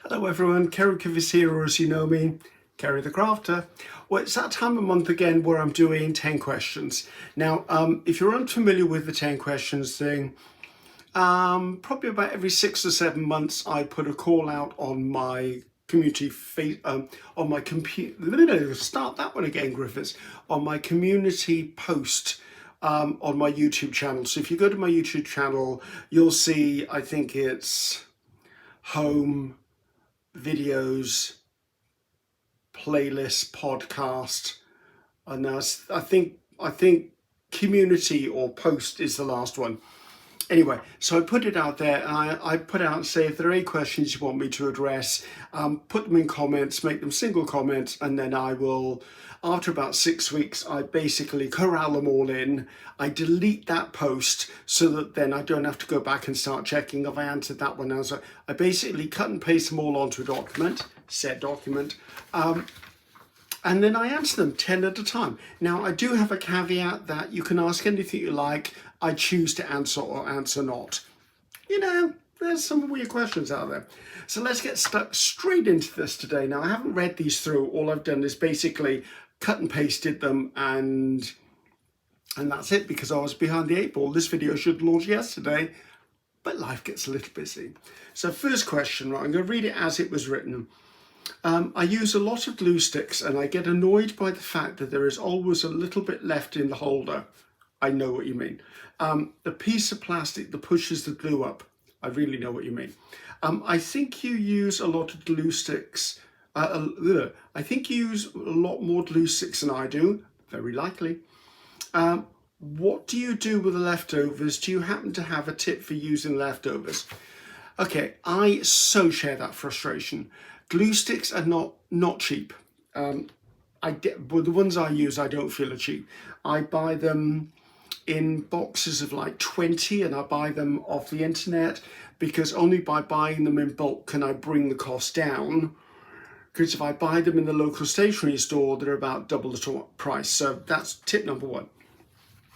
Hello everyone, Griffiths here, or as you know me, Ceri the Crafter. Well, it's that time of month again where I'm doing 10 questions. Now, if you're unfamiliar with the 10 questions thing, probably about every 6 or 7 months I put a call out on my community on my computer. Start that one again, Griffiths. On my community post on my YouTube channel. So if you go to my YouTube channel, you'll see, I think it's home, videos, playlist, podcast, and now I think community or post is the last one. Anyway, so I put it out there, and I put out and say if there are any questions you want me to address, put them in comments, make them single comments, and then I will, after about 6 weeks, I basically corral them all in. I delete that post so that then I don't have to go back and start checking if I answered that one. So I basically cut and paste them all onto a document, said document, and then I answer them 10 at a time. Now, I do have a caveat that you can ask anything you like. I choose to answer or answer not. You know, there's some weird questions out there. So let's get stuck straight into this today. Now, I haven't read these through. All I've done is basically cut and pasted them, and that's it, because I was behind the 8 ball. This video should launch yesterday, but life gets a little busy. So first question, right, I'm going to read it as it was written. I use a lot of glue sticks and I get annoyed by the fact that there is always a little bit left in the holder. I know what you mean. The piece of plastic that pushes the glue up. I really know what you mean. I think you use a lot of glue sticks. I think you use a lot more glue sticks than I do. Very likely. What do you do with the leftovers? Do you happen to have a tip for using leftovers? Okay, I so share that frustration. Glue sticks are not cheap. But the ones I use, I don't feel are cheap. I buy them in boxes of like 20, and I buy them off the internet, because only by buying them in bulk can I bring the cost down. Because if I buy them in the local stationery store, they're about double the price. So that's tip number one.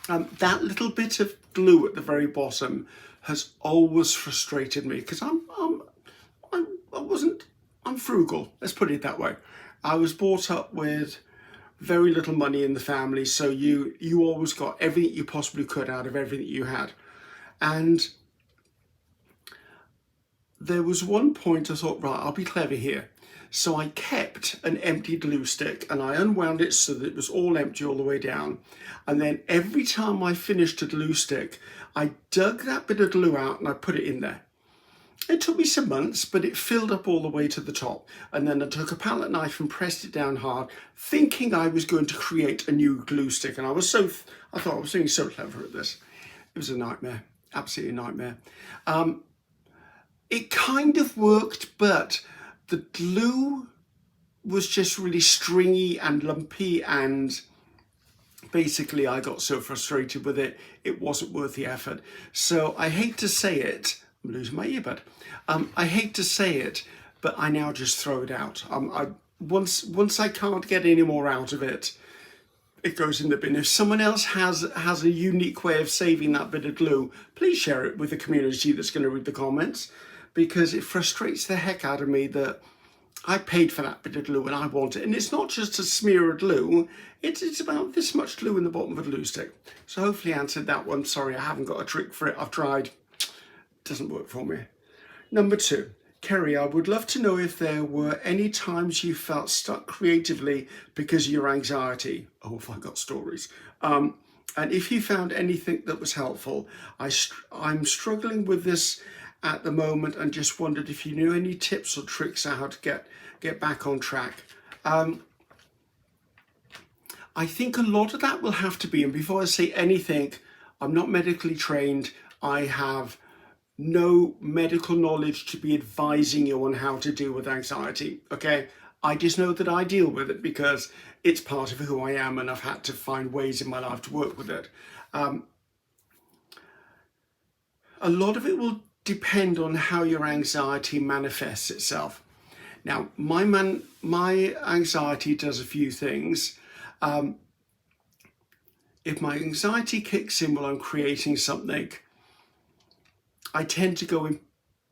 That little bit of glue at the very bottom has always frustrated me, because I'm frugal, let's put it that way. I was brought up with very little money in the family, so you always got everything you possibly could out of everything you had. And there was one point I thought, right, I'll be clever here. So I kept an empty glue stick and I unwound it so that it was all empty all the way down. And then every time I finished a glue stick, I dug that bit of glue out and I put it in there. It took me some months, but it filled up all the way to the top. And then I took a palette knife and pressed it down hard, thinking I was going to create a new glue stick. And I thought I was doing so clever at this. It was a nightmare, absolutely a nightmare. It kind of worked, but the glue was just really stringy and lumpy, and basically I got so frustrated with it, it wasn't worth the effort. So I hate to say it, I'm losing my earbud. I hate to say it, but I now just throw it out. Once I can't get any more out of it, it goes in the bin. If someone else has a unique way of saving that bit of glue, please share it with the community that's going to read the comments, because it frustrates the heck out of me that I paid for that bit of glue and I want it. And it's not just a smear of glue, it's about this much glue in the bottom of a glue stick. So hopefully I answered that one. Sorry, I haven't got a trick for it. I've tried. Doesn't work for me. Number 2, Ceri, I would love to know if there were any times you felt stuck creatively because of your anxiety. Oh, if I got stories. And if you found anything that was helpful. I'm struggling with this at the moment and just wondered if you knew any tips or tricks on how to get back on track. I think a lot of that will have to be, and before I say anything, I'm not medically trained. I have no medical knowledge to be advising you on how to deal with anxiety, okay? I just know that I deal with it because it's part of who I am, and I've had to find ways in my life to work with it. A lot of it will depend on how your anxiety manifests itself. Now, my anxiety does a few things. If my anxiety kicks in while I'm creating something, I tend to go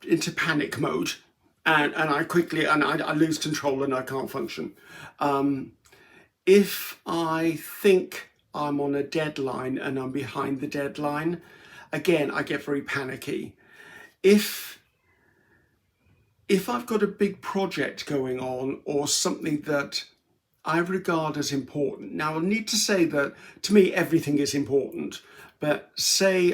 into panic mode and I quickly, and I lose control and I can't function. If I think I'm on a deadline and I'm behind the deadline, again, I get very panicky. If I've got a big project going on or something that I regard as important. Now, I need to say that to me, everything is important, but say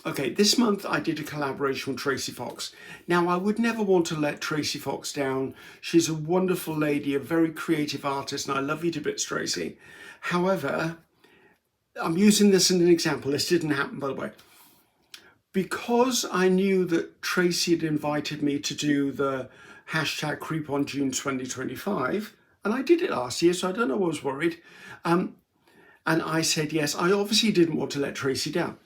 okay, this month I did a collaboration with Tracy Fox. Now, I would never want to let Tracy Fox down. She's a wonderful lady, a very creative artist, and I love you to bits, Tracy. However, I'm using this as an example. This didn't happen, by the way. Because I knew that Tracy had invited me to do the hashtag Creep on June 2025, and I did it last year, so I don't know, I was worried. And I said yes. I obviously didn't want to let Tracy down.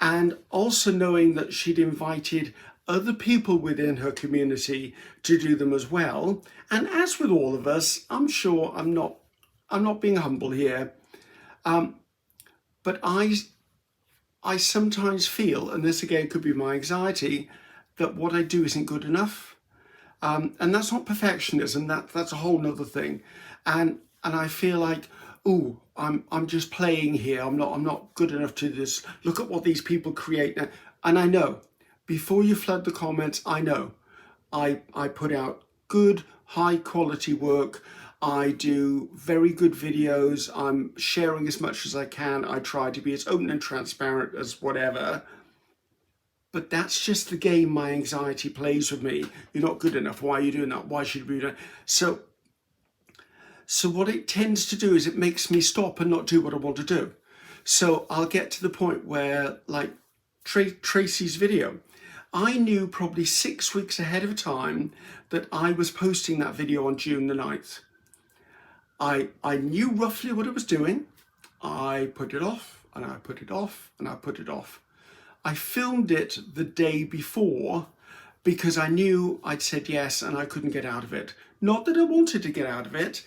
And also knowing that she'd invited other people within her community to do them as well. And as with all of us, I'm sure I'm not being humble here, but I sometimes feel, and this again could be my anxiety, that what I do isn't good enough. And that's not perfectionism, that's a whole nother thing. And I feel like, oh, I'm just playing here. I'm not good enough to this. Look at what these people create. And I know, before you flood the comments, I know I put out good, high quality work. I do very good videos. I'm sharing as much as I can. I try to be as open and transparent as whatever. But that's just the game my anxiety plays with me. You're not good enough. Why are you doing that? Why should we do that? So what it tends to do is it makes me stop and not do what I want to do. So I'll get to the point where, like Tracy's video, I knew probably 6 weeks ahead of time that I was posting that video on June the 9th. I knew roughly what I was doing. I put it off and I put it off and I put it off. I filmed it the day before because I knew I'd said yes and I couldn't get out of it. Not that I wanted to get out of it,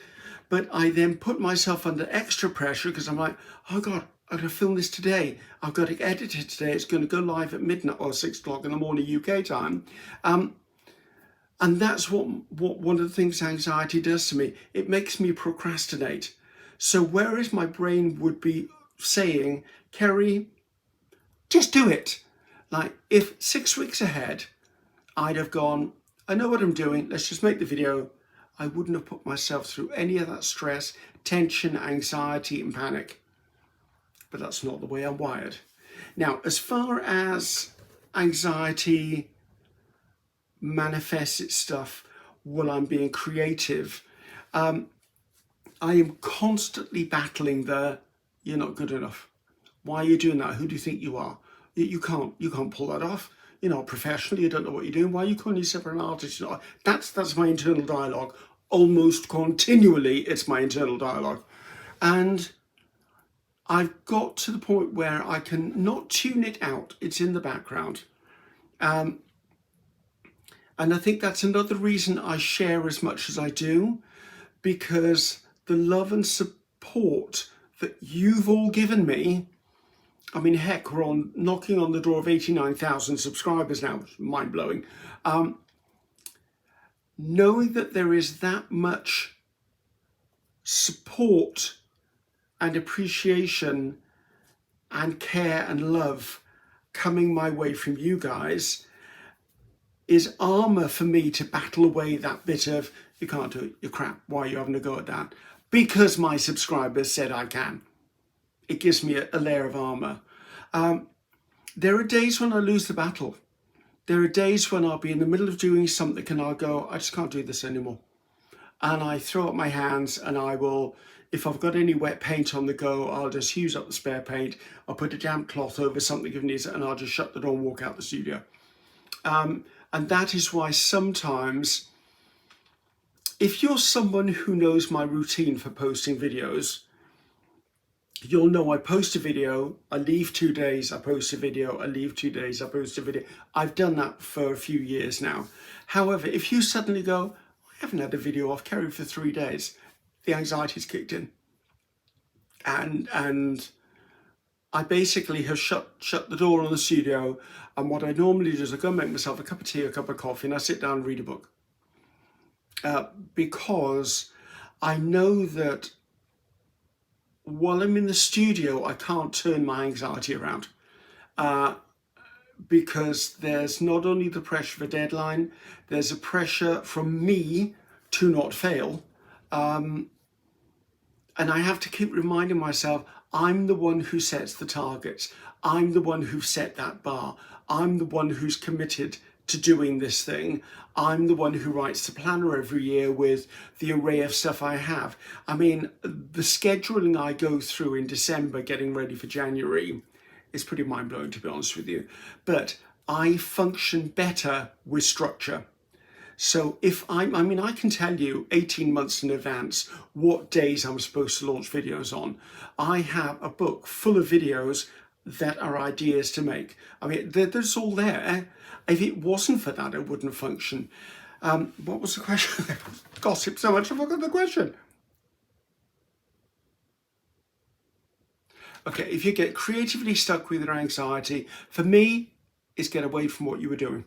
but I then put myself under extra pressure because I'm like, oh God, I've got to film this today. I've got to edit it today. It's going to go live at midnight or 6 o'clock in the morning UK time. And that's what one of the things anxiety does to me. It makes me procrastinate. So whereas my brain would be saying, Ceri, just do it. Like if 6 weeks ahead, I'd have gone, I know what I'm doing. Let's just make the video. I wouldn't have put myself through any of that stress, tension, anxiety, and panic. But that's not the way I'm wired. Now, as far as anxiety manifests its stuff while I'm being creative, I am constantly battling you're not good enough. Why are you doing that? Who do you think you are? You can't pull that off. You're not professional. You don't know what you're doing. Why are you calling yourself an artist? That's my internal dialogue. Almost continually, it's my internal dialogue. And I've got to the point where I can not tune it out. It's in the background. And I think that's another reason I share as much as I do, because the love and support that you've all given me, I mean, heck, we're knocking on the door of 89,000 subscribers now, mind blowing. Knowing that there is that much support and appreciation and care and love coming my way from you guys is armor for me to battle away that bit of, you can't do it, you're crap, why are you having a go at that? Because my subscribers said I can. It gives me a layer of armor. There are days when I lose the battle. There are days when I'll be in the middle of doing something and I'll go, I just can't do this anymore. And I throw up my hands and I will, if I've got any wet paint on the go, I'll just use up the spare paint. I'll put a damp cloth over something if needs it and I'll just shut the door and walk out the studio. And that is why sometimes, if you're someone who knows my routine for posting videos, you'll know I post a video, I leave 2 days, I post a video, I leave 2 days, I post a video. I've done that for a few years now. However, if you suddenly go, I haven't had a video off Ceri for 3 days, the anxiety's kicked in. And I basically have shut the door on the studio, and what I normally do is I go and make myself a cup of tea, a cup of coffee, and I sit down and read a book. Because I know that while I'm in the studio, I can't turn my anxiety around. Because there's not only the pressure of a deadline, there's a pressure from me to not fail. And I have to keep reminding myself, I'm the one who sets the targets. I'm the one who set that bar. I'm the one who's committed to doing this thing. I'm the one who writes the planner every year with the array of stuff I have. I mean, the scheduling I go through in December getting ready for January is pretty mind-blowing, to be honest with you. But I function better with structure. So if I can tell you 18 months in advance what days I'm supposed to launch videos on. I have a book full of videos that are ideas to make. I mean, there's all there. If it wasn't for that, it wouldn't function. What was the question? Gossip so much, I forgot the question. Okay, if you get creatively stuck with your anxiety, for me, it's get away from what you were doing.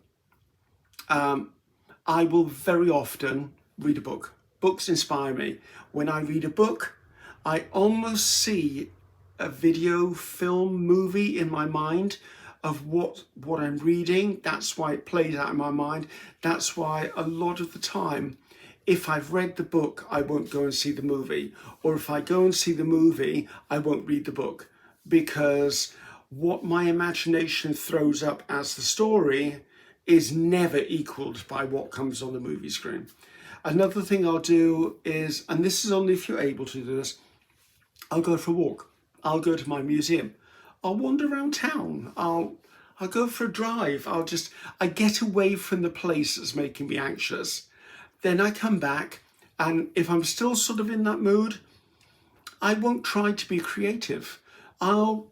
I will very often read a book. Books inspire me. When I read a book, I almost see a video, film, movie in my mind of what I'm reading. That's why it plays out in my mind. That's why a lot of the time, if I've read the book, I won't go and see the movie. Or if I go and see the movie, I won't read the book. Because what my imagination throws up as the story is never equaled by what comes on the movie screen. Another thing I'll do is, and this is only if you're able to do this, I'll go for a walk. I'll go to my museum. I'll wander around town. I'll go for a drive. I get away from the place that's making me anxious. Then I come back, and if I'm still sort of in that mood, I won't try to be creative. I'll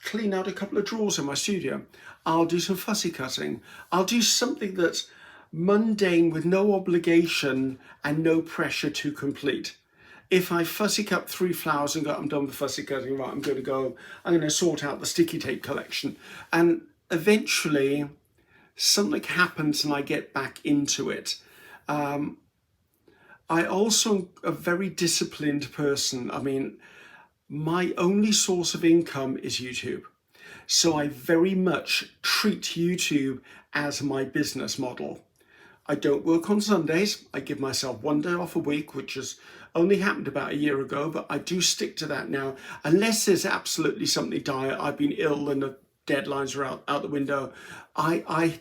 clean out a couple of drawers in my studio. I'll do some fussy cutting. I'll do something that's mundane with no obligation and no pressure to complete. If I fussy cut 3 flowers and go, I'm done with fussy cutting, right, I'm going to sort out the sticky tape collection. And eventually something happens and I get back into it. I also am a very disciplined person. I mean, my only source of income is YouTube. So I very much treat YouTube as my business model. I don't work on Sundays. I give myself 1 day off a week, which has only happened about a year ago, but I do stick to that now. Unless there's absolutely something dire, I've been ill and the deadlines are out the window, I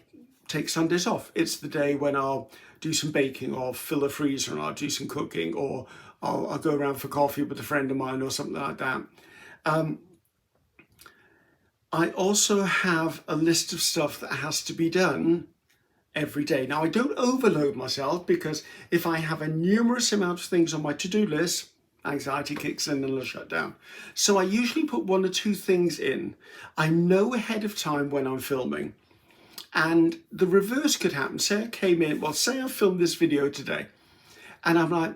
take Sundays off. It's the day when I'll do some baking or fill a freezer and I'll do some cooking, or I'll go around for coffee with a friend of mine or something like that. I also have a list of stuff that has to be done every day. Now, I don't overload myself, because if I have a numerous amount of things on my to-do list, anxiety kicks in and I'll shut down. So I usually put 1 or 2 things in. I know ahead of time when I'm filming. And the reverse could happen. Say I came in, well, say I filmed this video today, and I'm like,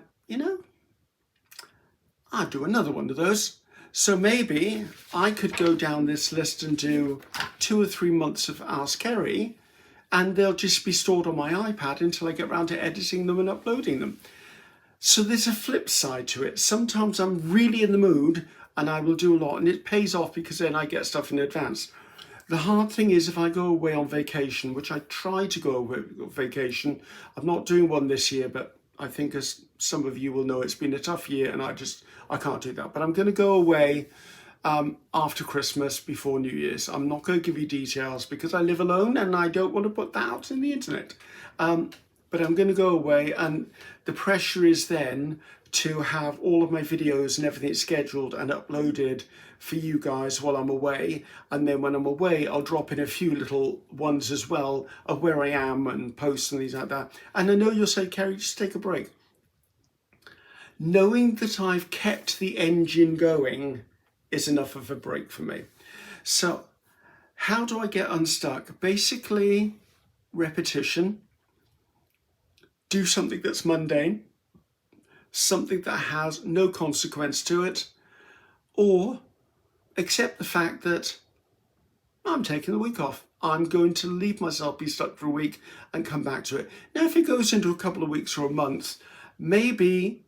I'll do another one of those. So maybe I could go down this list and do 2 or 3 months of Ask Ceri, and they'll just be stored on my iPad until I get around to editing them and uploading them. So there's a flip side to it. Sometimes I'm really in the mood and I will do a lot, and it pays off because then I get stuff in advance. The hard thing is if I go away on vacation, which I try to go away on vacation. I'm not doing one this year, but I think, as some of you will know, it's been a tough year and I can't do that. But I'm going to go away after Christmas, before New Year's. I'm not going to give you details because I live alone and I don't want to put that out in the internet. But I'm going to go away, and the pressure is then to have all of my videos and everything scheduled and uploaded for you guys while I'm away. And then when I'm away, I'll drop in a few little ones as well of where I am and posts and things like that. And I know you'll say, Ceri, just take a break. Knowing that I've kept the engine going is enough of a break for me. So how do I get unstuck? Basically, repetition. Do something that's mundane, something that has no consequence to it, or accept the fact that I'm taking the week off. I'm going to leave myself be stuck for a week and come back to it. Now, if it goes into a couple of weeks or a month, maybe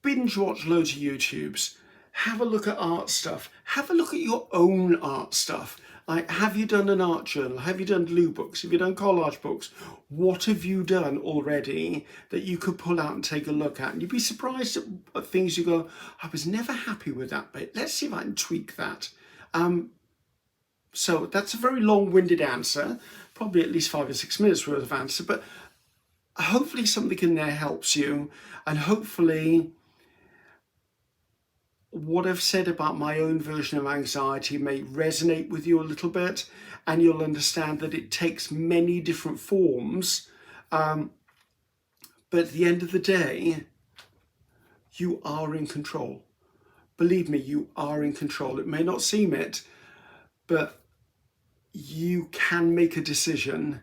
binge watch loads of YouTubes, have a look at art stuff, have a look at your own art stuff. Like, have you done an art journal? Have you done glue books? Have you done collage books? What have you done already that you could pull out and take a look at? And you'd be surprised at things you go, I was never happy with that bit. Let's see if I can tweak that. So that's a very long-winded answer, probably at least 5 or 6 minutes worth of answer, but hopefully something in there helps you, and hopefully what I've said about my own version of anxiety may resonate with you a little bit, and you'll understand that it takes many different forms, but at the end of the day, you are in control. Believe me, you are in control. It may not seem it, but you can make a decision,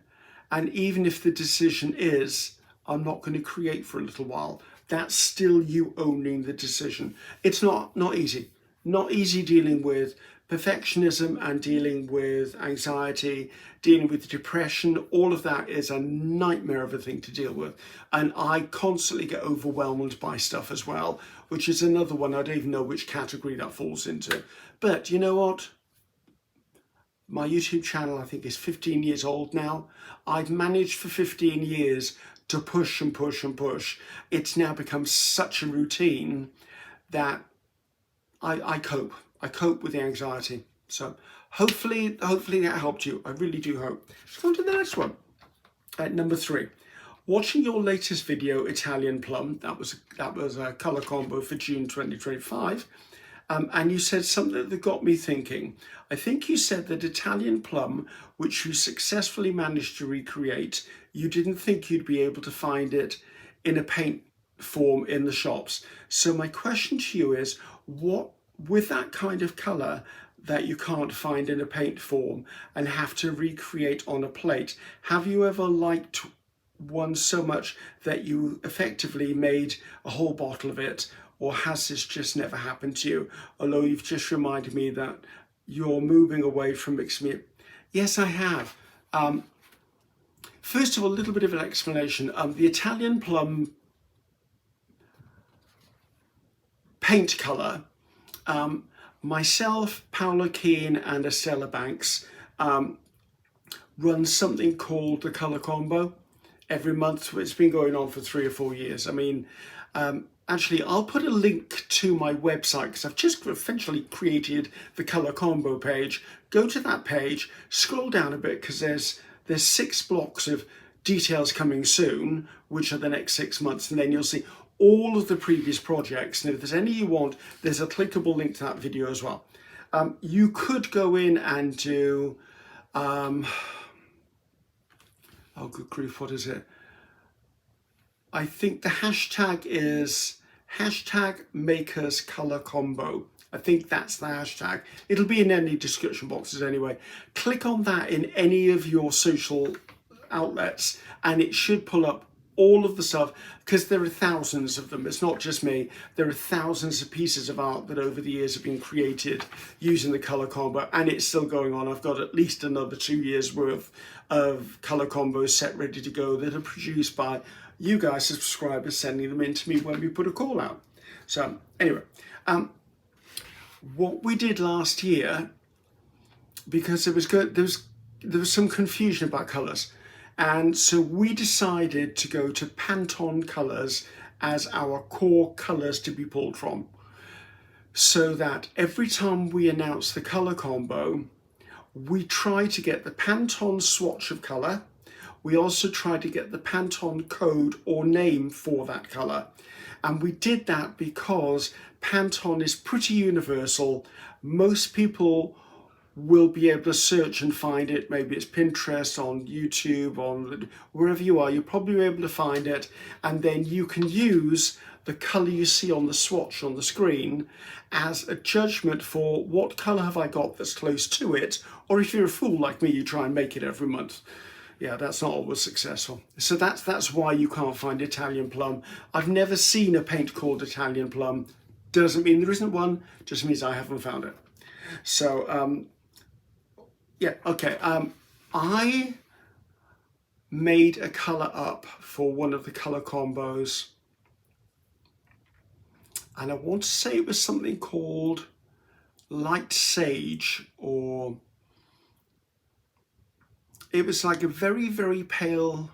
and even if the decision is, I'm not going to create for a little while, that's still you owning the decision. It's not easy. Not easy dealing with perfectionism and dealing with anxiety, dealing with depression. All of that is a nightmare of a thing to deal with. And I constantly get overwhelmed by stuff as well, which is another one. I don't even know which category that falls into. But you know what? My YouTube channel, I think, is 15 years old now. I've managed for 15 years to push and push and push. It's now become such a routine that I cope. I cope with the anxiety. So hopefully that helped you. I really do hope. Let's go on to the next one. At number 3. Watching your latest video, Italian Plum, that was a colour combo for June 2025. And you said something that got me thinking. I think you said that Italian Plum, which you successfully managed to recreate, you didn't think you'd be able to find it in a paint form in the shops. So my question to you is, what, with that kind of colour that you can't find in a paint form and have to recreate on a plate, have you ever liked one so much that you effectively made a whole bottle of it? Or has this just never happened to you? Although you've just reminded me that you're moving away from mixing it. Yes, I have. First of all, a little bit of an explanation. The Italian Plum paint colour, myself, Paola Keane and Estella Banks run something called the Colour Combo every month. It's been going on for 3 or 4 years. I mean, actually, I'll put a link to my website because I've just essentially created the Colour Combo page. Go to that page, scroll down a bit because there's 6 blocks of details coming soon, which are the next 6 months, and then you'll see all of the previous projects. And if there's any you want, there's a clickable link to that video as well. You could go in and do, oh good grief, what is it? I think the hashtag is #MakersColorCombo. I think that's the hashtag. It'll be in any description boxes anyway. Click on that in any of your social outlets and it should pull up all of the stuff, because there are thousands of them. It's not just me. There are thousands of pieces of art that over the years have been created using the Colour Combo, and it's still going on. I've got at least another 2 years worth of Colour Combos set ready to go that are produced by you guys, subscribers, sending them in to me when we put a call out. So anyway, what we did last year, because there was some confusion about colours, and so we decided to go to Pantone colours as our core colours to be pulled from, so that every time we announce the Colour Combo, we try to get the Pantone swatch of colour. We also try to get the Pantone code or name for that colour. And we did that because Pantone is pretty universal. Most people will be able to search and find it. Maybe it's Pinterest, on YouTube, on wherever you are, you'll probably be able to find it. And then you can use the colour you see on the swatch on the screen as a judgment for what colour have I got that's close to it. Or if you're a fool like me, you try and make it every month. Yeah, that's not always successful. So that's why you can't find Italian Plum. I've never seen a paint called Italian Plum. Doesn't mean there isn't one, just means I haven't found it. So, yeah, okay. I made a colour up for one of the colour combos, and I want to say it was something called Light Sage, or it was like a very, very pale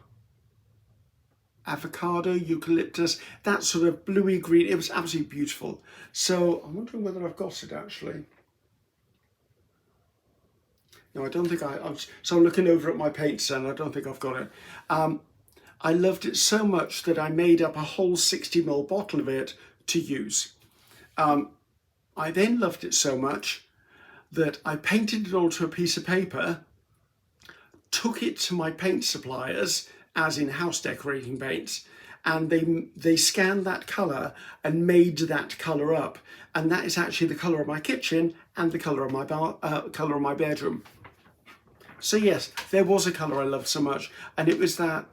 avocado, eucalyptus, that sort of bluey green. It was absolutely beautiful. So I'm wondering whether I've got it actually. No, I don't think so I'm looking over at my paints and I don't think I've got it. I loved it so much that I made up a whole 60ml bottle of it to use. I then loved it so much that I painted it onto a piece of paper, took it to my paint suppliers, as in house decorating paints, and they scanned that colour and made that colour up. And that is actually the colour of my kitchen and the colour of my colour of my bedroom. So yes, there was a colour I loved so much, and it was that.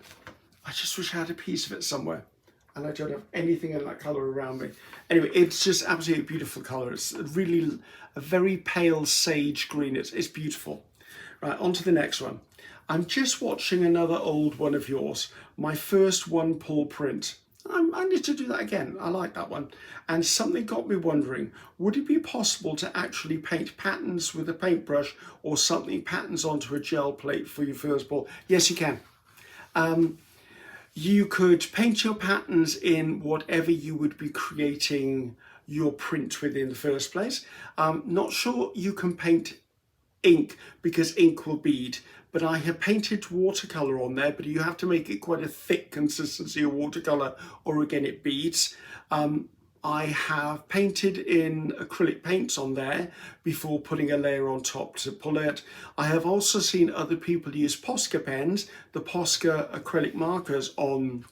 I just wish I had a piece of it somewhere, and I don't have anything in that colour around me. Anyway, it's just absolutely beautiful colour. It's really a very pale sage green. It's beautiful. Right, on to the next one. I'm just watching another old one of yours, my first one pull print. I need to do that again. I like that one. And something got me wondering, would it be possible to actually paint patterns with a paintbrush or something, patterns onto a gel plate for your first pull? Yes, you can. You could paint your patterns in whatever you would be creating your print with in the first place. Not sure you can paint ink because ink will bead, but I have painted watercolour on there, but you have to make it quite a thick consistency of watercolour or again it beads. I have painted in acrylic paints on there before putting a layer on top to pull it. I have also seen other people use Posca pens, the Posca acrylic markers on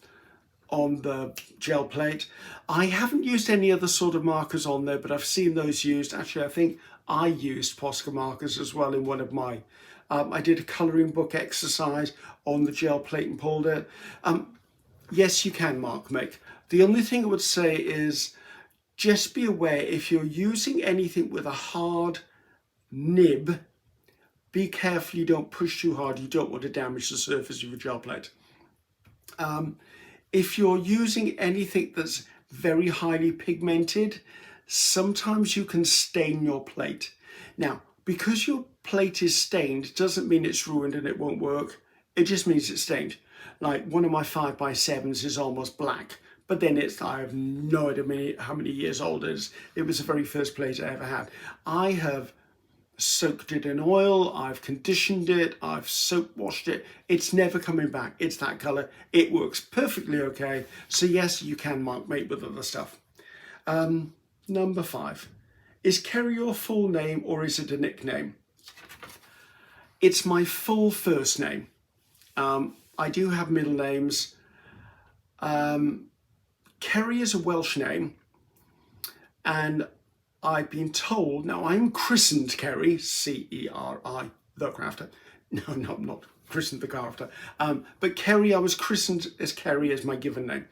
the gel plate. I haven't used any other sort of markers on there, but I've seen those used. Actually, I think I used Posca markers as well in one of my, I did a colouring book exercise on the gel plate and pulled it. Yes, you can mark make. The only thing I would say is just be aware if you're using anything with a hard nib, be careful you don't push too hard. You don't want to damage the surface of your gel plate. If you're using anything that's very highly pigmented, sometimes you can stain your plate. Now, because your plate is stained doesn't mean it's ruined and it won't work. It just means it's stained. Like one of my 5x7s is almost black, but then I have no idea how many years old it is. It was the very first plate I ever had. I have soaked it in oil, I've conditioned it, I've soap washed it. It's never coming back. It's that colour. It works perfectly okay. So yes, you can mark mate with other stuff. Number 5. Is Ceri your full name or is it a nickname? It's my full first name. I do have middle names. Ceri is a Welsh name, and I've been told, now I'm christened Ceri, C-E-R-I, the crafter. No, I'm not christened the crafter. But Ceri, I was christened as Ceri as my given name.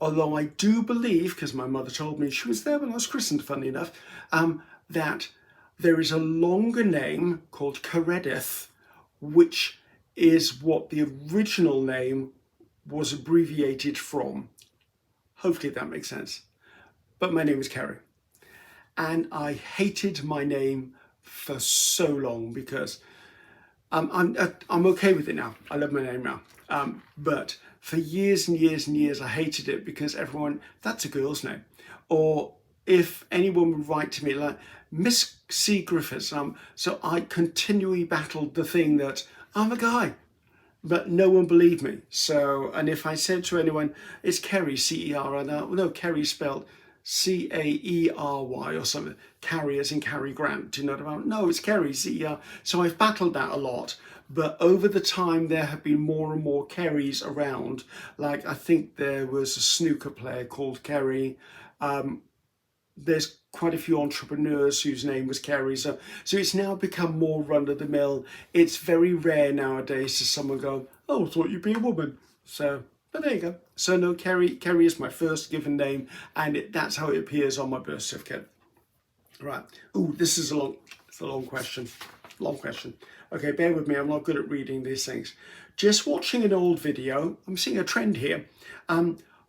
Although I do believe, because my mother told me she was there when I was christened, funny enough, that there is a longer name called Ceredith, which is what the original name was abbreviated from. Hopefully that makes sense. But my name is Ceri. And I hated my name for so long because I'm okay with it now. I love my name now. But for years and years and years, I hated it because everyone, that's a girl's name. Or if anyone would write to me like, Miss C. Griffiths. So I continually battled the thing that I'm a guy. But no one believed me. So, and if I said to anyone, it's Ceri, C-E-R-I, no, Ceri spelled C-A-E-R-Y or something, Carrie as in Cary Grant, do you know what I mean? No, it's Ceri, C-E-R. So I've battled that a lot, but over the time there have been more and more Keris around. Like I think there was a snooker player called Ceri. There's quite a few entrepreneurs whose name was Ceri, so it's now become more run-of-the-mill. It's very rare nowadays to someone go, oh, I thought you'd be a woman. So But there you go. So no, Ceri is my first given name, and that's how it appears on my birth certificate. Right. Ooh, this is it's a long question. Long question. Okay, bear with me. I'm not good at reading these things. Just watching an old video. I'm seeing a trend here.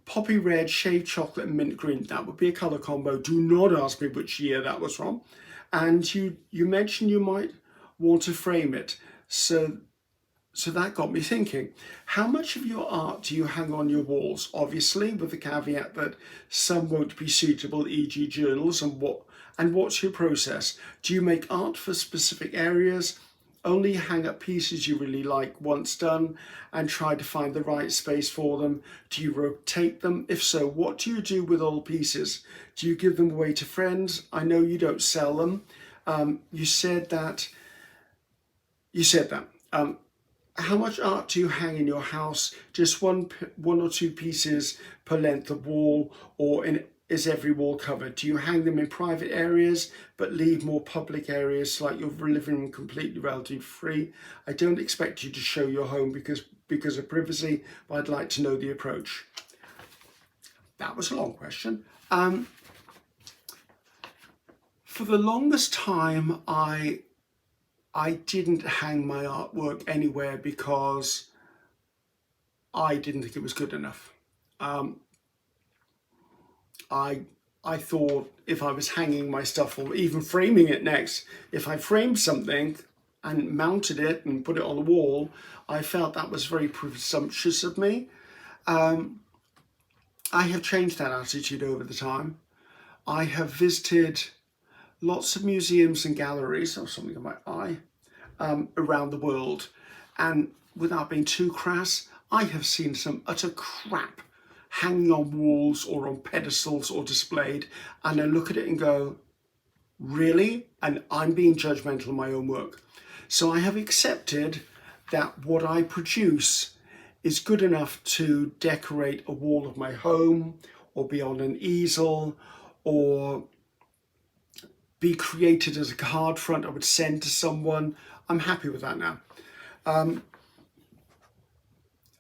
Poppy red, shaved chocolate, and mint green. That would be a color combo. Do not ask me which year that was from. And you mentioned you might want to frame it. So that got me thinking, how much of your art do you hang on your walls? Obviously, with the caveat that some won't be suitable, e.g. journals, and what's your process? Do you make art for specific areas, only hang up pieces you really like once done, and try to find the right space for them? Do you rotate them? If so, what do you do with old pieces? Do you give them away to friends? I know you don't sell them. You said that. How much art do you hang in your house? Just one or two pieces per length of wall, or is every wall covered? Do you hang them in private areas but leave more public areas like your living room completely relatively free? I don't expect you to show your home because of privacy, but I'd like to know the approach. That was a long question. For the longest time, I didn't hang my artwork anywhere because I didn't think it was good enough. I thought if I was hanging my stuff or even framing it next, if I framed something and mounted it and put it on the wall, I felt that was very presumptuous of me. I have changed that attitude over the time. I have visited lots of museums and galleries, or something in my eye, around the world. And without being too crass, I have seen some utter crap hanging on walls or on pedestals or displayed. And I look at it and go, really? And I'm being judgmental of my own work. So I have accepted that what I produce is good enough to decorate a wall of my home, or be on an easel, or be created as a card front I would send to someone. I'm happy with that now.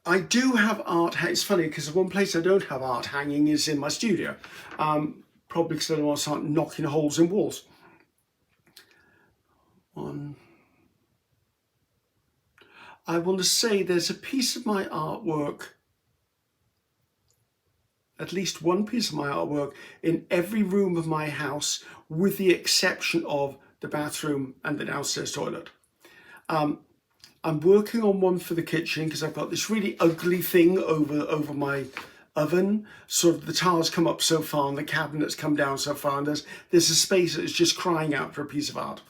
I do have art. It's funny because the one place I don't have art hanging is in my studio. Probably because I don't want to start knocking holes in walls. I want to say there's a piece of my artwork, at least one piece of my artwork, in every room of my house, with the exception of the bathroom and the downstairs toilet. I'm working on one for the kitchen because I've got this really ugly thing over my oven. Sort of the tiles come up so far and the cabinets come down so far, and there's a space that is just crying out for a piece of art.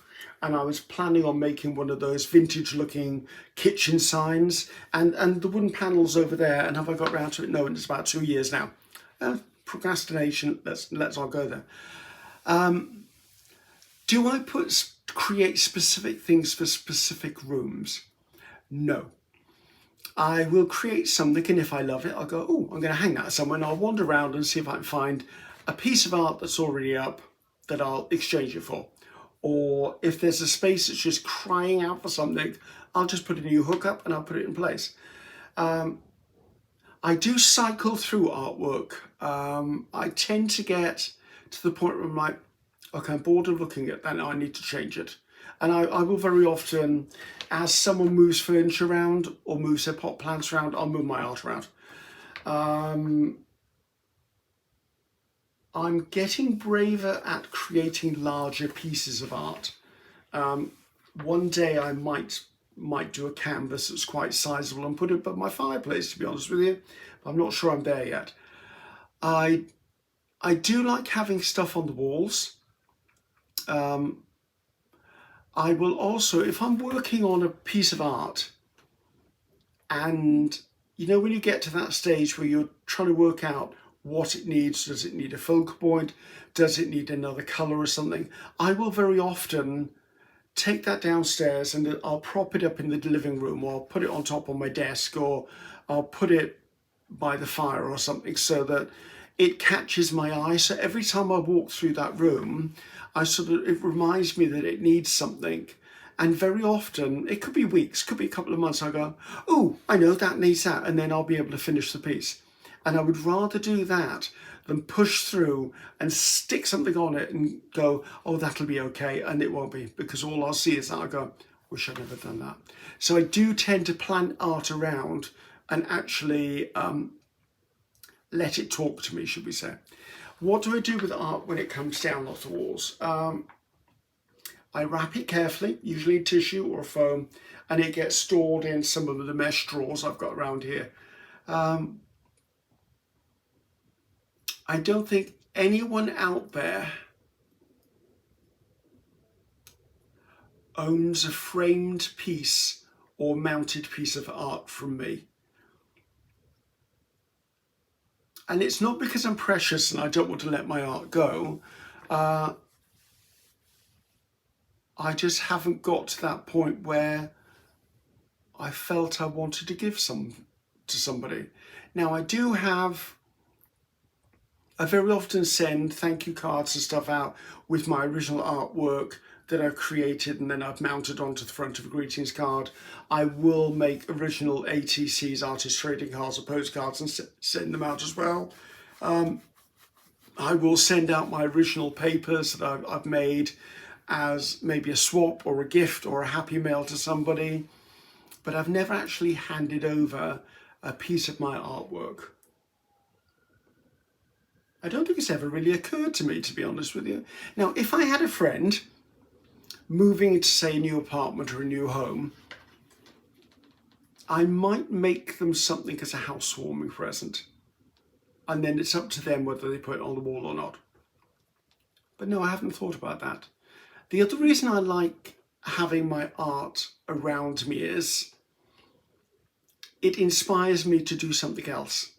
And I was planning on making one of those vintage looking kitchen signs, and the wooden panels over there. And have I got around to it? No, and it's about 2 years now. Procrastination, let's not go there. Do I create specific things for specific rooms? No. I will create something, and if I love it, I'll go, oh, I'm going to hang that somewhere, and I'll wander around and see if I can find a piece of art that's already up that I'll exchange it for. Or if there's a space that's just crying out for something, I'll just put a new hook up and I'll put it in place. I do cycle through artwork. I tend to get to the point where I'm like, okay, I'm bored of looking at that, now I need to change it. And I will very often, as someone moves furniture around or moves their pot plants around, I'll move my art around. I'm getting braver at creating larger pieces of art. One day I might do a canvas that's quite sizable and put it above my fireplace, to be honest with you. I'm not sure I'm there yet. I do like having stuff on the walls. I will also, if I'm working on a piece of art, and you know when you get to that stage where you're trying to work out what it needs, does it need a focal point, does it need another colour or something, I will very often take that downstairs and I'll prop it up in the living room, or I'll put it on top of my desk, or I'll put it by the fire or something, so that it catches my eye. So every time I walk through that room, it reminds me that it needs something. And very often, it could be weeks, could be a couple of months, I go, oh, I know that needs that, and then I'll be able to finish the piece. And I would rather do that than push through and stick something on it and go, oh, that'll be okay, and it won't be, because all I'll see is that I go, wish I'd never done that. So I do tend to plan art around and actually let it talk to me, should we say. What do I do with art when it comes down off the walls? I wrap it carefully, usually tissue or foam, and it gets stored in some of the mesh drawers I've got around here. I don't think anyone out there owns a framed piece or mounted piece of art from me. And it's not because I'm precious and I don't want to let my art go. I just haven't got to that point where I felt I wanted to give some to somebody. Now I do have, I very often send thank you cards and stuff out with my original artwork that I've created and then I've mounted onto the front of a greetings card. I will make original ATCs, artist trading cards or postcards, and send them out as well. I will send out my original papers that I've made as maybe a swap or a gift or a happy mail to somebody, but I've never actually handed over a piece of my artwork. I don't think it's ever really occurred to me, to be honest with you. Now, if I had a friend moving into, say, a new apartment or a new home, I might make them something as a housewarming present. And then it's up to them whether they put it on the wall or not. But no, I haven't thought about that. The other reason I like having my art around me is it inspires me to do something else.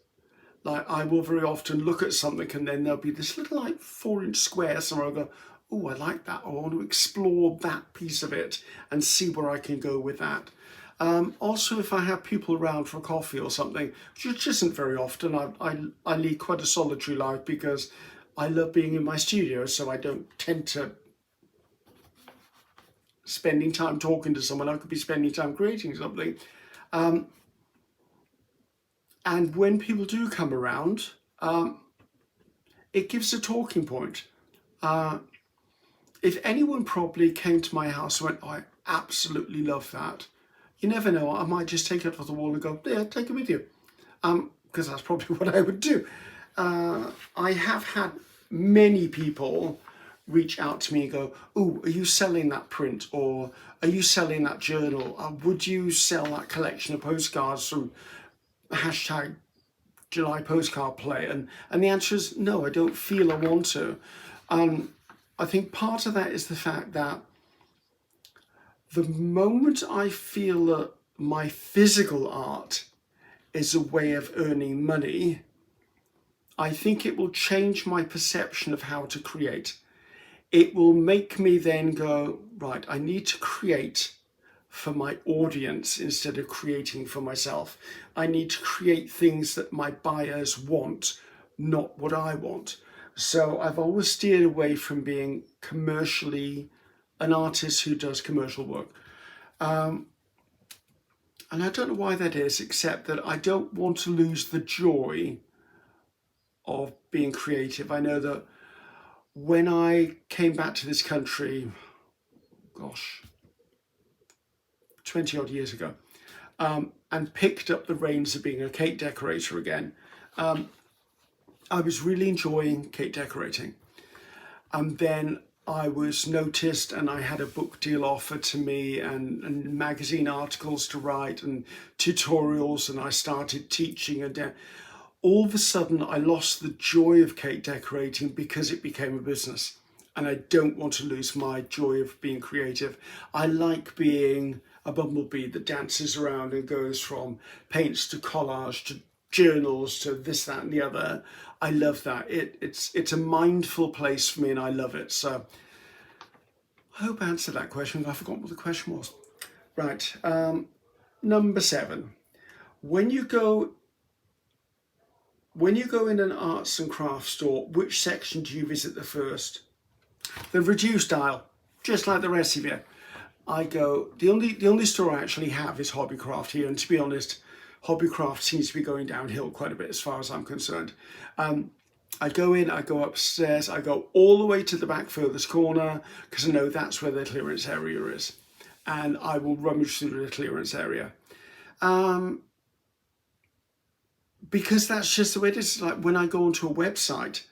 Like I will very often look at something and then there'll be this little like 4-inch square somewhere. I'll go, oh, I like that. I want to explore that piece of it and see where I can go with that. Also, if I have people around for coffee or something, which isn't very often, I lead quite a solitary life because I love being in my studio, so I don't tend to spending time talking to someone. I could be spending time creating something. And when people do come around, it gives a talking point. If anyone probably came to my house and went, oh, I absolutely love that, you never know, I might just take it off the wall and go, yeah, take it with you. Because that's probably what I would do. I have had many people reach out to me and go, oh, are you selling that print? Or are you selling that journal? Would you sell that collection of postcards from hashtag July postcard play? And the answer is no, I don't feel I want to. I think part of that is the fact that the moment I feel that my physical art is a way of earning money, I think it will change my perception of how to create. It will make me then go, right, I need to create for my audience instead of creating for myself. I need to create things that my buyers want, not what I want. So I've always steered away from being commercially an artist who does commercial work. And I don't know why that is, except that I don't want to lose the joy of being creative. I know that when I came back to this country, gosh, 20 odd years ago, and picked up the reins of being a cake decorator again, I was really enjoying cake decorating. And then I was noticed and I had a book deal offered to me and magazine articles to write and tutorials, and I started teaching. And all of a sudden I lost the joy of cake decorating because it became a business. And I don't want to lose my joy of being creative. I like being a bumblebee that dances around and goes from paints to collage to journals to this, that and the other. I love that. It's a mindful place for me and I love it. So I hope I answered that question. I forgot what the question was. Right, number 7. When you go in an arts and crafts store, which section do you visit the first? The reduced aisle, just like the rest of you. the only store I actually have is Hobbycraft here, and to be honest, Hobbycraft seems to be going downhill quite a bit as far as I'm concerned. I go in, I go upstairs, I go all the way to the back furthest corner because I know that's where the clearance area is, and I will rummage through the clearance area. Because that's just the way it is. Like when I go onto a website,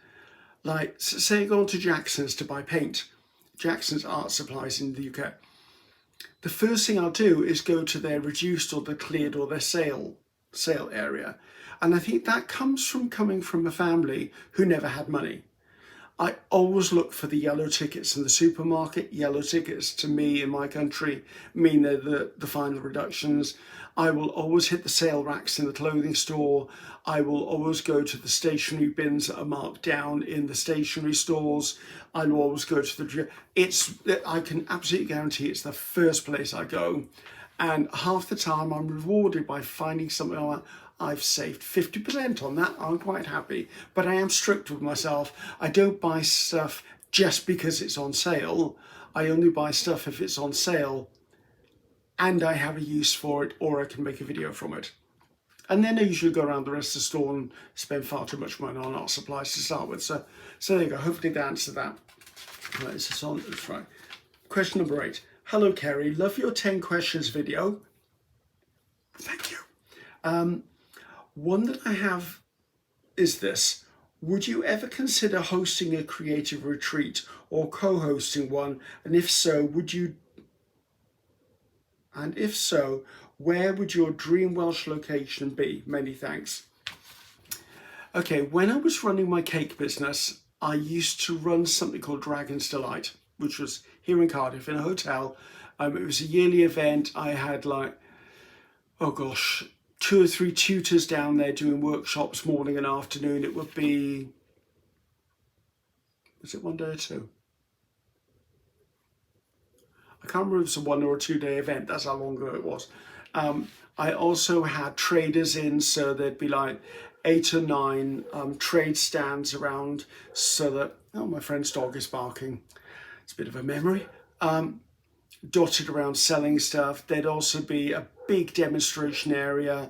like say I go onto Jackson's to buy paint, Jackson's art supplies in the UK. The first thing I'll do is go to their reduced or their cleared or their sale area. And I think that comes from coming from a family who never had money. I always look for the yellow tickets in the supermarket. Yellow tickets to me in my country mean they're the final reductions. I will always hit the sale racks in the clothing store. I will always go to the stationery bins that are marked down in the stationery stores. I will always go to I can absolutely guarantee it's the first place I go. And half the time I'm rewarded by finding something like, I've saved 50% on that. I'm quite happy, but I am strict with myself. I don't buy stuff just because it's on sale. I only buy stuff if it's on sale and I have a use for it, or I can make a video from it. And then I usually go around the rest of the store and spend far too much money on art supplies to start with. So there you go. Hopefully that answered that. Right, this is on. That's right. Question number 8. Hello, Ceri. Love your 10 questions video. Thank you. One that I have is this. Would you ever consider hosting a creative retreat or co-hosting one? And if so, where would your dream Welsh location be? Many thanks. Okay, when I was running my cake business, I used to run something called Dragon's Delight, which was here in Cardiff in a hotel. It was a yearly event. I had 2 or 3 tutors down there doing workshops morning and afternoon. It would be, was it 1 day or 2? I can't remember if it was a 1 or a 2 day event. That's how long ago it was. I also had traders in, so there'd be 8 or 9 trade stands around, so that, oh, my friend's dog is barking. It's a bit of a memory. Dotted around selling stuff. There'd also be a big demonstration area.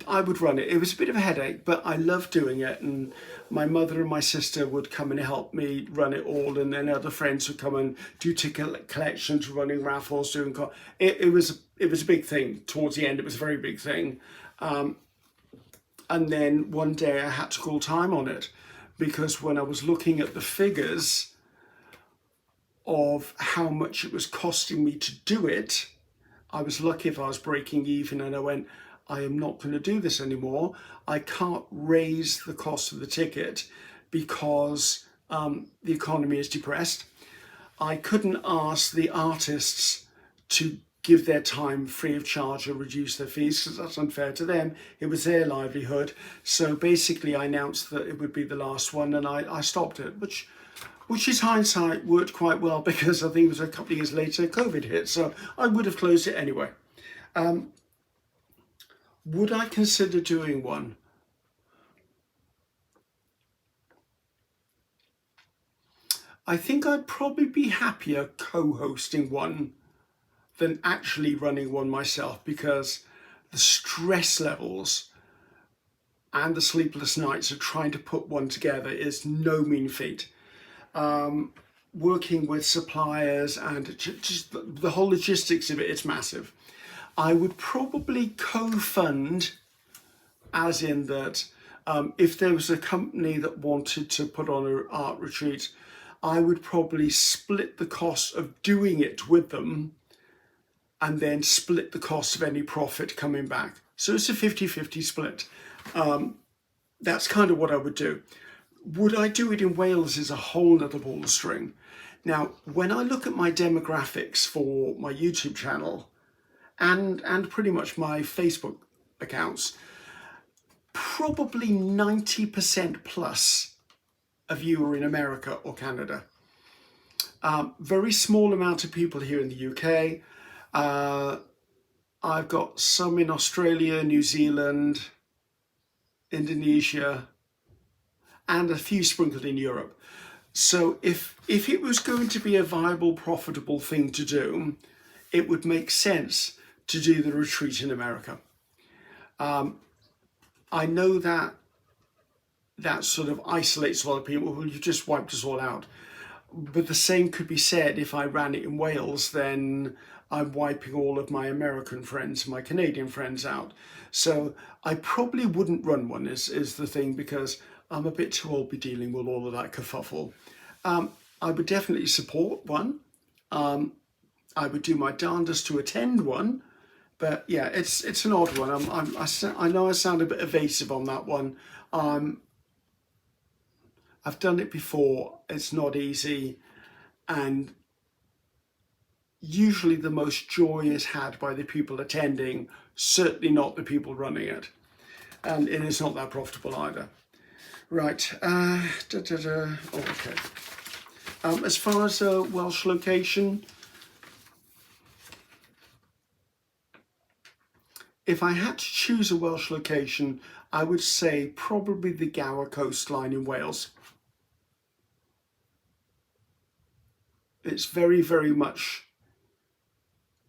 I would run it. It was a bit of a headache, but I loved doing it. And my mother and my sister would come and help me run it all. And then other friends would come and do ticket collections, running raffles, doing. It was a big thing. Towards the end, it was a very big thing. And then one day I had to call time on it, because when I was looking at the figures of how much it was costing me to do it, I was lucky if I was breaking even, and I went, I am not going to do this anymore. I can't raise the cost of the ticket because the economy is depressed. I couldn't ask the artists to give their time free of charge or reduce their fees, because that's unfair to them. It was their livelihood. So basically I announced that it would be the last one, and I stopped it, which is hindsight worked quite well, because I think it was a couple of years later COVID hit, so I would have closed it anyway. Would I consider doing one? I think I'd probably be happier co-hosting one than actually running one myself, because the stress levels and the sleepless nights of trying to put one together is no mean feat. Working with suppliers and just the whole logistics of it, it's massive. I would probably co-fund, as in that if there was a company that wanted to put on an art retreat, I would probably split the cost of doing it with them, and then split the cost of any profit coming back. So it's a 50-50 split. That's kind of what I would do. Would I do it in Wales is a whole nother ball of string. Now, when I look at my demographics for my YouTube channel and pretty much my Facebook accounts, probably 90% plus of you are in America or Canada. Very small amount of people here in the UK. I've got some in Australia, New Zealand, Indonesia, and a few sprinkled in Europe. So if it was going to be a viable, profitable thing to do, it would make sense to do the retreat in America. I know that that sort of isolates a lot of people. Well, you just wiped us all out. But the same could be said if I ran it in Wales, then I'm wiping all of my American friends, my Canadian friends out. So I probably wouldn't run one is the thing, because I'm a bit too old to be dealing with all of that kerfuffle. I would definitely support one. I would do my darndest to attend one. But yeah, it's an odd one. I know I sound a bit evasive on that one. I've done it before. It's not easy, and usually the most joy is had by the people attending, certainly not the people running it. And it is not that profitable either. Right. Oh, okay. As far as a Welsh location, if I had to choose a Welsh location, I would say probably the Gower coastline in Wales. It's very, very much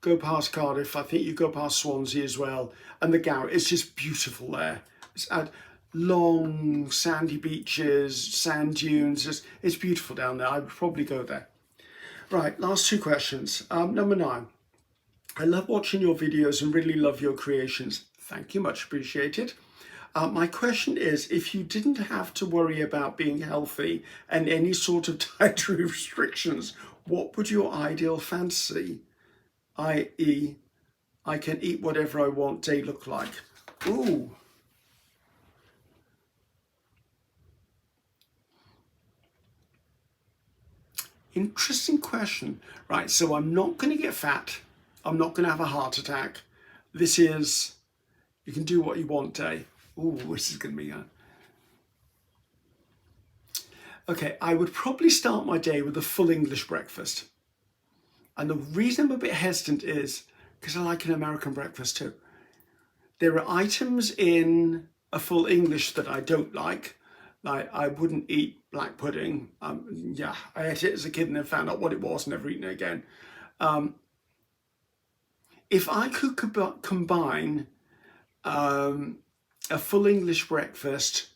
go past Cardiff. I think you go past Swansea as well. And the Gower, it's just beautiful there. It's had long sandy beaches, sand dunes. It's beautiful down there. I would probably go there. Right, last two questions. Number 9. I love watching your videos and really love your creations. Thank you, much appreciated. My question is, if you didn't have to worry about being healthy and any sort of dietary restrictions, what would your ideal fantasy, i.e., I can eat whatever I want, day look like? Ooh. Interesting question. Right, so I'm not going to get fat. I'm not going to have a heart attack. This is, you can do what you want day. Ooh, this is going to be Okay, I would probably start my day with a full English breakfast. And the reason I'm a bit hesitant is because I like an American breakfast too. There are items in a full English that I don't like. Like, I wouldn't eat black pudding. Yeah, I ate it as a kid and then found out what it was, never eaten it again. If I could combine a full English breakfast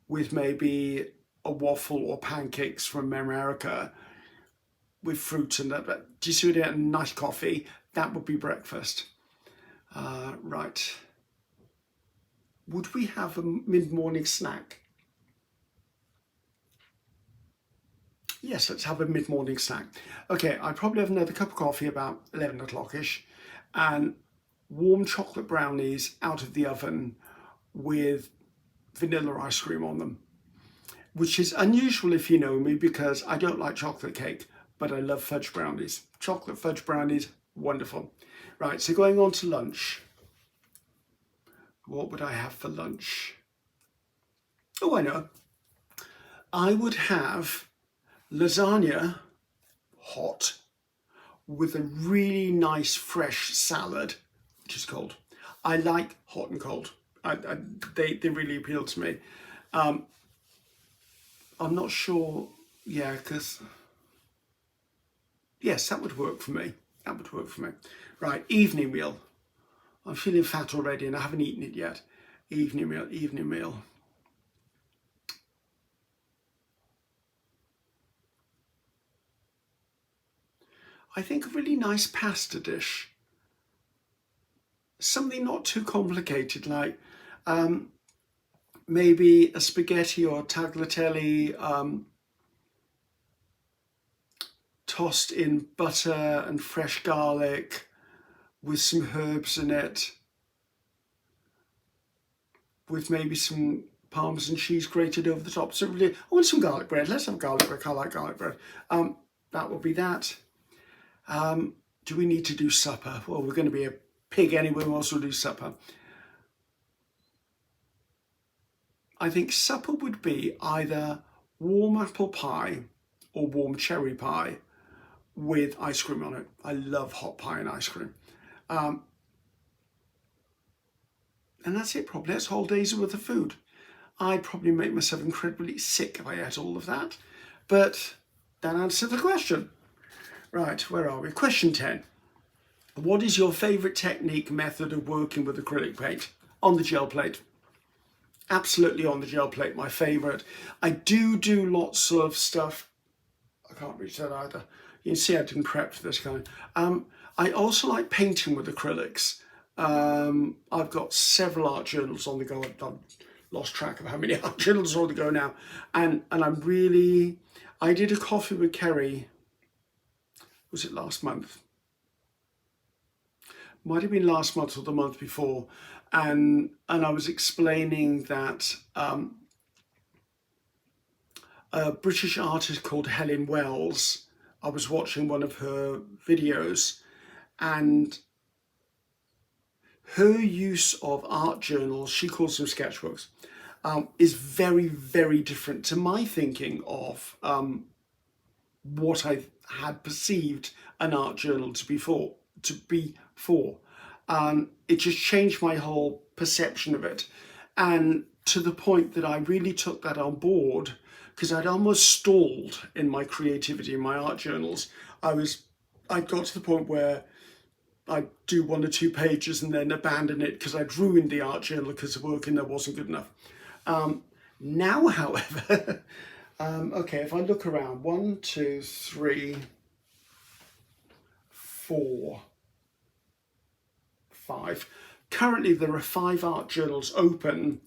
with maybe a waffle or pancakes from America with fruit and that, do you see what I mean? And nice coffee, that would be breakfast. Right. Would we have a mid-morning snack? Yes, let's have a mid-morning snack. Okay, I'd probably have another cup of coffee about 11 o'clock-ish and warm chocolate brownies out of the oven with vanilla ice cream on them, which is unusual if you know me because I don't like chocolate cake, but I love fudge brownies. Chocolate fudge brownies, wonderful. Right, so going on to lunch. What would I have for lunch? Oh, I know. I would have lasagna, hot, with a really nice fresh salad, which is cold. I like hot and cold. They really appeal to me. I'm not sure, yeah, because, yes, that would work for me. That would work for me. Right, evening meal. I'm feeling fat already and I haven't eaten it yet. Evening meal, evening meal. I think a really nice pasta dish. Something not too complicated, like maybe a spaghetti or tagliatelle tossed in butter and fresh garlic with some herbs in it, with maybe some Parmesan cheese grated over the top. So really, I want some garlic bread. Let's have garlic bread. I like garlic bread. That will be that. Do we need to do supper? Well, we're going to be a pig anyway. We'll also do supper. I think supper would be either warm apple pie or warm cherry pie with ice cream on it. I love hot pie and ice cream. And that's it probably. That's whole days worth of food. I'd probably make myself incredibly sick if I ate all of that. But that answered the question. Right, where are we? Question 10. What is your favourite technique, method of working with acrylic paint? On the gel plate. Absolutely on the gel plate, my favourite. I do lots of stuff. I can't reach that either. You can see I didn't prep for this kind. I also like painting with acrylics. I've got several art journals on the go. I've lost track of how many art journals are on the go now. And I did a coffee with Ceri, was it last month? Might have been last month or the month before. And I was explaining that a British artist called Helen Wells, I was watching one of her videos, and her use of art journals, she calls them sketchbooks, is very, very different to my thinking of what I had perceived an art journal to be for. It just changed my whole perception of it, and to the point that I really took that on board, because I'd almost stalled in my creativity in my art journals. I got to the point where I'd do 1 or 2 pages and then abandon it because I'd ruined the art journal because the work in there wasn't good enough. Now, however, okay, if I look around, 1, 2, 3, 4, 5. Currently, there are 5 art journals open,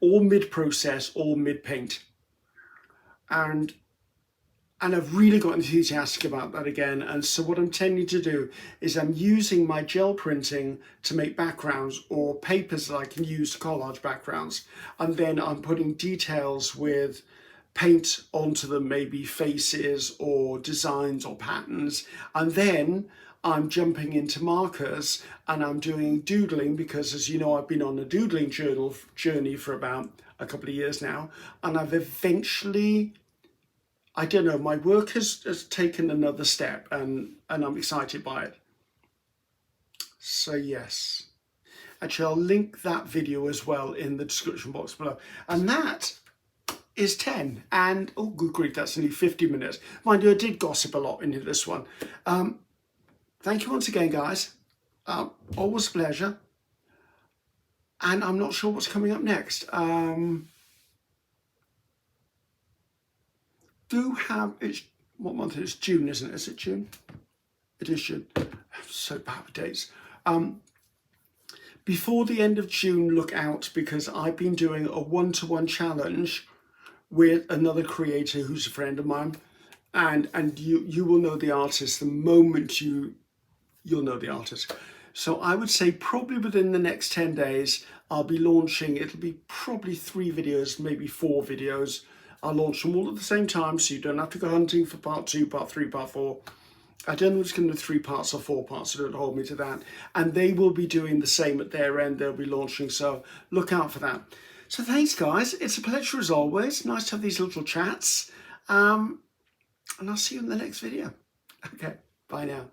all mid-process, all mid-paint. And I've really got enthusiastic about that again. And so what I'm tending to do is I'm using my gel printing to make backgrounds or papers that I can use to collage backgrounds. And then I'm putting details with paint onto them, maybe faces or designs or patterns. And then I'm jumping into markers and I'm doing doodling, because as you know, I've been on a doodling journey for about a couple of years now. And I've eventually, I don't know, my work has taken another step, and I'm excited by it. So yes, actually I'll link that video as well in the description box below. And that is 10, and oh good grief, that's only 50 minutes. Mind you, I did gossip a lot into this one. Thank you once again, guys. Always a pleasure. And I'm not sure what's coming up next. What month is it? June, isn't it? Is it June? It is June. I'm so bad with dates. Before the end of June, look out, because I've been doing a one-to-one challenge with another creator who's a friend of mine, and you will know the artist the moment you'll know the artist. So I would say probably within the next 10 days, I'll be launching, it'll be probably 3 videos, maybe 4 videos. I'll launch them all at the same time, so you don't have to go hunting for part 2, part 3, part 4. I don't know if it's going to do 3 parts or 4 parts, so don't hold me to that. And they will be doing the same at their end, they'll be launching, so look out for that. So thanks, guys. It's a pleasure as always. Nice to have these little chats. And I'll see you in the next video. Okay, bye now.